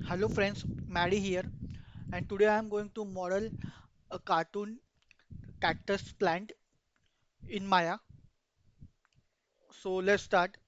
Hello friends, Maddie here, and today I am going to model a cartoon cactus plant in Maya. So let's start.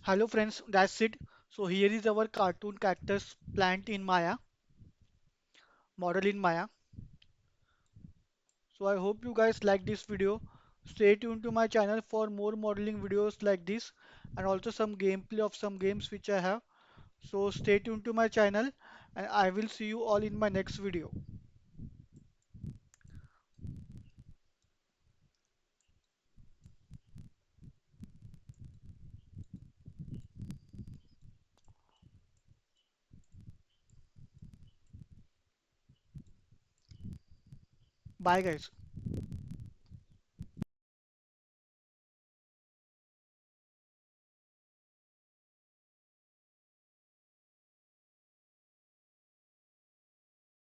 Hello friends, that's it. So here is our cartoon cactus plant in Maya, model in Maya. So I hope you guys like this video. Stay tuned to my channel for more modeling videos like this and also some gameplay of some games which I have. So stay tuned to my channel and I will see you all in my next video. Bye guys.